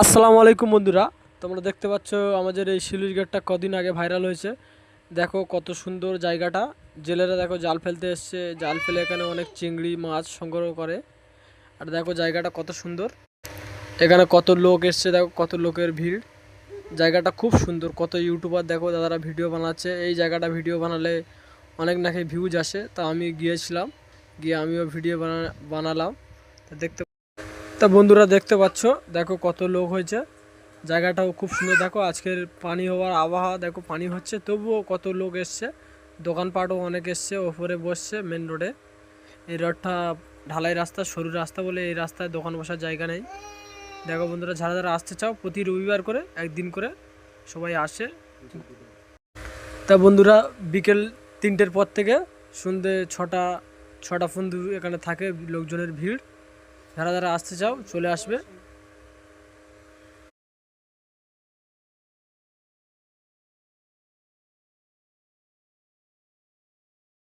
আসসালামু আলাইকুম বন্ধুরা, তোমরা দেখতে পাচ্ছ আমাদের এই শিলুর গেটটা কদিন আগে ভাইরাল হয়েছে। দেখো কত সুন্দর জায়গাটা। জেলেরা দেখো জাল ফেলতে এসছে, জাল ফেলে এখানে অনেক চিংড়ি মাছ সংগ্রহ করে। আর দেখো জায়গাটা কত সুন্দর, এখানে কত লোক এসছে, দেখো কত লোকের ভিড়। জায়গাটা খুব সুন্দর, কত ইউটিউবার দেখো দাদারা ভিডিও বানাচ্ছে। এই জায়গাটা ভিডিও বানালে অনেক নাকি ভিউজ আসে, তা আমি গিয়েছিলাম, গিয়ে আমিও ভিডিও বানালাম। তা দেখতে তা বন্ধুরা দেখতে পাচ্ছ, দেখো কত লোক হয়েছে। জায়গাটাও খুব সুন্দর। দেখো আজকের পানি হওয়ার আবহাওয়া, দেখো পানি হচ্ছে তবুও কত লোক এসছে। দোকানপাটও অনেক এসছে, ওপরে বসছে মেন রোডে। এই রোডটা ঢালাই রাস্তা, সরু রাস্তা বলে এই রাস্তায় দোকান বসার জায়গা নেই। দেখো বন্ধুরা, যারা যারা আসতে চাও প্রতি রবিবার করে একদিন করে সবাই আসে। তা বন্ধুরা, বিকেল 3টের পর থেকে সন্ধ্যে 6টা পর্যন্ত এখানে থাকে লোকজনের ভিড়। যারা যারা আসতে চাও চলে আসবে।